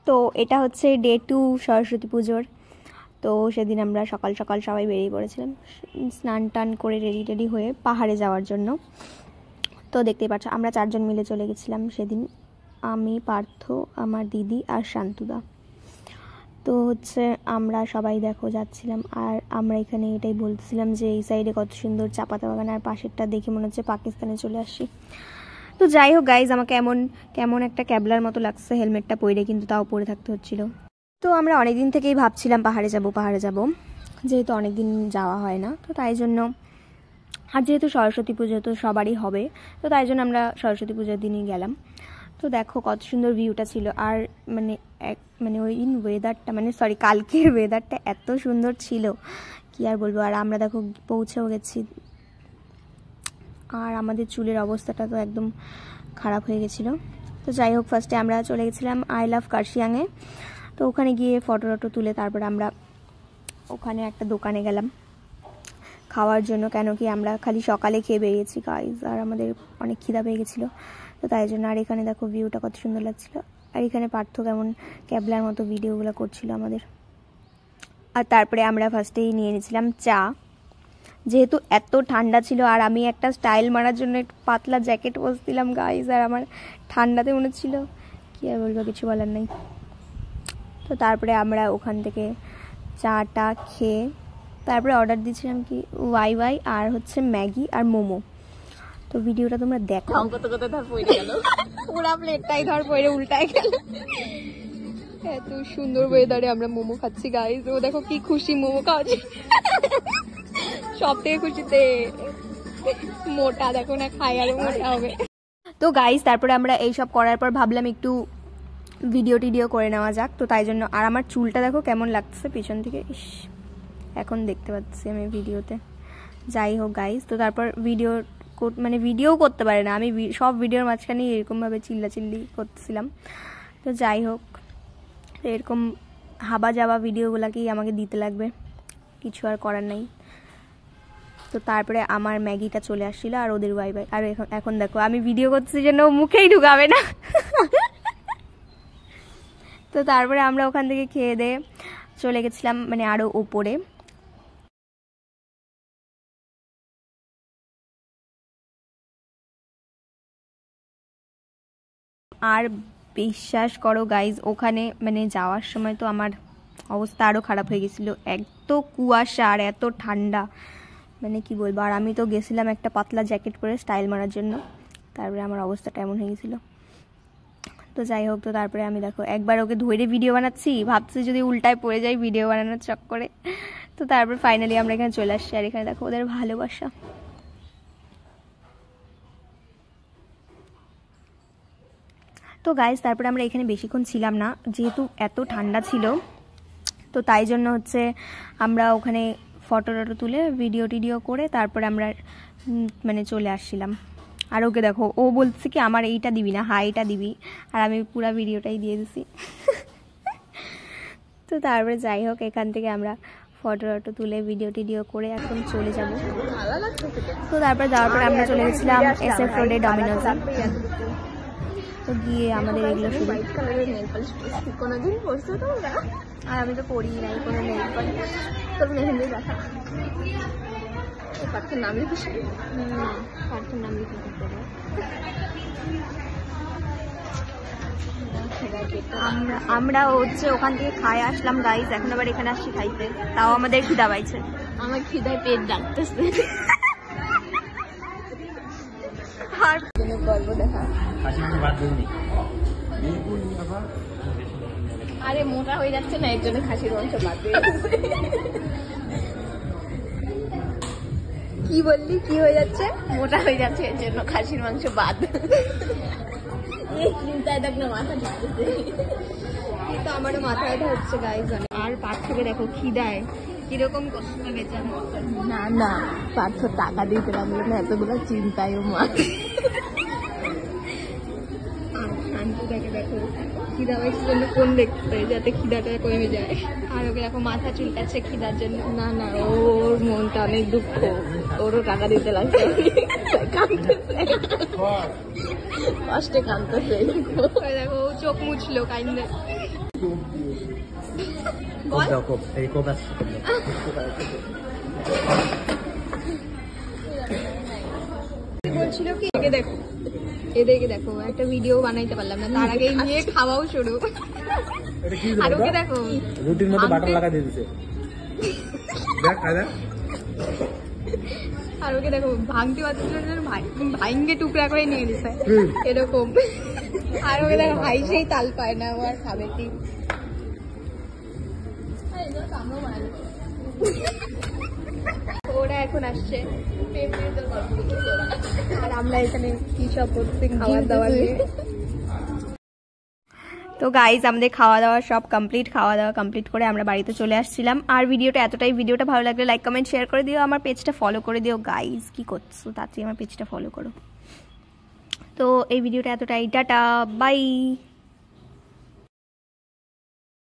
তো এটা হচ্ছে ডে 2 সরস্বতী পুজোর। তো সেদিন আমরা সকাল সকাল সবাই বেরিয়ে পড়েছিলাম স্নান টান করে রেডি হয়ে পাহাড়ে যাওয়ার জন্য। তো দেখতেই পাচ্ছ আমরা 4 জন মিলে চলে গেছিলাম সেদিন, আমি, পার্থ, আমার দিদি আর শান্তুদা। তো হচ্ছে আমরা সবাই দেখো যাচ্ছিলাম, আর আমরা এখানে এটাই বলছিলাম যে এই সাইডে কত সুন্দর চা পাতা বাগান, আর পাশেরটা দেখে মনে হচ্ছে পাকিস্তানে চলে আসছি। তো যাই হোক গাইজ, আমাকে কেমন একটা ক্যাবলার মতো লাগছে হেলমেটটা পরে, কিন্তু তাও পরে থাকতে হচ্ছিল। তো আমরা অনেক দিন থেকেই ভাবছিলাম পাহাড়ে যাব, যেহেতু অনেক দিন যাওয়া হয় না, তো তাই জন্য, আর যেহেতু সরস্বতী পুজো তো সবারই হবে, তো তাই জন্য আমরা সরস্বতী পুজোর দিনই গেলাম। তো দেখো কত সুন্দর ভিউটা ছিল, আর ওই ওয়েদারটা কালকের ওয়েদারটা এত সুন্দর ছিল কি আর বলবো। আর আমরা দেখো পৌঁছেও গেছি, আর আমাদের চুলের অবস্থাটা তো একদম খারাপ হয়ে গেছিলো। তো যাই হোক, ফার্স্টে আমরা চলে গেছিলাম আই লাভ কার্শিয়াংয়ে। তো ওখানে গিয়ে ফটো তুলে তারপর আমরা ওখানে একটা দোকানে গেলাম খাওয়ার জন্য, কেন কি আমরা খালি সকালে খেয়ে বেরিয়েছি গাইজ, আর আমাদের অনেক খিদা পেয়ে গেছিলো, তো তাই জন্য। আর এখানে দেখো ভিউটা কত সুন্দর লাগছিল, আর এখানে পার্থ কেমন ক্যাবলার মতো ভিডিওগুলো করছিল আমাদের। আর তারপরে আমরা ফার্স্টেই নিয়ে নিয়েছিলাম চা, যেহেতু এত ঠান্ডা ছিল, আর আমি একটা স্টাইল মারার জন্য একটু পাতলা জ্যাকেট পরছিলাম গাইজ, আর আমার ঠান্ডাতে মনে ছিল কি আর বলবো, কিছু বলার নেই। তো তারপরে আমরা ওখান থেকে চাটা খেয়ে তারপরে অর্ডার দিয়েছিলাম কি ওয়াই আর হচ্ছে ম্যাগি আর মোমো। তো ভিডিওটা তোমরা দেখো। পুরা প্লেটটাই ধর পড়ে উল্টায় গেল। এত সুন্দর ওয়েদারে আমরা মোমো খাচ্ছি গাইজ, ও দেখো কি খুশি মোমো খাওয়াচ্ছে, সব থেকে খুশিতে মোটা, দেখো না খাই আরো মোটা হবে। তো গাইজ তারপরে আমরা এইসব করার পর ভাবলাম একটু ভিডিও করে নেওয়া যাক, তো তাই জন্য। আর আমার চুলটা দেখো কেমন লাগছে পিছন থেকে, ইস এখন দেখতে পাচ্ছি আমি ভিডিওতে। যাই হোক গাইজ, তো তারপর ভিডিও করতে পারে না আমি, সব ভিডিওর মাঝখানে এরকমভাবে চিল্লাচিল্লি করতেছিলাম। তো যাই হোক, এরকম হাবা যাওয়া ভিডিওগুলোকেই আমাকে দিতে লাগবে, কিছু আর করার নাই। তো তারপরে আমার ম্যাগিটা চলে আসছিল আর ওদের ওয়াই। আর এখন দেখো আমি ভিডিও করতেছি জন্য মুখেই ঢুকাবে না। তো তারপরে আমরা ওখান থেকে খেয়ে দিয়ে চলে গেছিলাম আরো উপরে। আর বিশ্বাস করো গাইজ, ওখানে যাওয়ার সময় তো আমার অবস্থা আরো খারাপ হয়ে গেছিল, এত কুয়াশা আর এত ঠান্ডা, কি বলবো। আর আমি তো গেছিলাম একটা পাতলা জ্যাকেট পরে স্টাইল মারার জন্য, তারপরে আমার অবস্থাটা এমন হয়ে গেছিলো। তো যাই হোক, তো তারপরে আমি দেখো একবার ওকে ধরে ভিডিও বানাচ্ছি, ভাবছি যদি উল্টায় পড়ে যাই ভিডিও বানানোর চক্করে। তো তারপর ফাইনালি আমরা এখানে চলে আসছি, আর এখানে দেখো ওদের ভালোবাসা। তো গাইজ তারপরে আমরা এখানে বেশিক্ষণ ছিলাম না, যেহেতু এত ঠান্ডা ছিল, তো তাই জন্য হচ্ছে আমরা ওখানে ফটো তুলে ভিডিও করে তারপরে আমরা চলে আসছিলাম। আর ওকে দেখো, ও বলছে কি আমার এইটা দিবি না, হাইটা দিবি, আর আমি পুরো ভিডিওটাই দিয়ে দিছি। তো তারপরে যাই হোক, এখান থেকে আমরা ফটো তুলে ভিডিও করে এখন চলে যাব। তো তারপরে যাওয়ার পরে আমরা চলে গেছিলাম SF রোডে ডমিনোজে। তো গিয়ে আমাদের এগুলো শুধু কোনোদিন পড়ছো তো, আর আমি তো পড়ি নাই কোনো নেই পড়ি, তোর মেহেন্দি দেখা পার্থের নাম লিখিস, পার্থের নাম লিখে আমরা হচ্ছে ওখান থেকে খাই আসলাম গাইজ, এখন আবার এখানে আসছি খাইতে, তাও আমাদের খিদা পাইছে। আমার খিদায় পেট ডাকতেছে। আর গল্প দেখা, আরে মোটা হয়ে যাচ্ছে না, এর জন্য খাসির মাংস বাদ দিয়ে। কি বললি, কি হয়ে যাচ্ছে? মোটা হয়ে যাচ্ছে এর জন্য খাসির মাংস বাদ। চিন্তায় দেখ না মাথা ঢুকতেছে, কিন্তু আমারও মাথা ব্যথা হচ্ছে গাইজ। আর পার্থ থেকে দেখো খিদায় কিরকম কষ্ট বেচার। না পার্থ টাকা দিতে লাগলো না, এতগুলো চিন্তায় ও মা। শান্তিটাকে দেখো খিদা পাইছে জন্য কোন দেখতে, যাতে খিদাটা কমে যায়। আর ওকে দেখো মাথা চুলকাচ্ছে খিদার জন্য। না ওর মনটা অনেক দুঃখ, ওরও টাকা দিতে লাগছে, কষ্টে কাঁদতেছে। দেখো ও চোখ মুছলো কাইন্ডে। বলছিল কি দেখো এদেরকে দেখো, একটা ভিডিও বানাইতে পারলাম না, তার আগে নিয়ে খাওয়াও শুরু। আর ওকে দেখো রুটির মধ্যে বাটার লাগা দিয়ে দিছে। আর ওকে দেখো ভাঙতে পারছে ভাইঙ্গে টুকরা করে নিয়ে নিছে এরকম। আর ওকে দেখো ভাই সেই তাল পায় না, ও আর খাবে কি। ওরা এখন আসছে আর আমরা এখানে কি সব করছি খাওয়ার দাওয়ার নিয়ে। তো গাইজ আমাদের খাওয়া দাওয়া সব কমপ্লিট, খাওয়া দাওয়া কমপ্লিট করে আমরা বাড়িতে চলে আসছিলাম। আর ভিডিওটা ভালো লাগলে লাইক কমেন্ট শেয়ার করে দিও, আমার পেজটা ফলো করে দিও গাইজ। কি করছো তাড়াতাড়ি আমার পেজটা ফলো করো। তো এই ভিডিওটা এতটাই, টাটা বাই।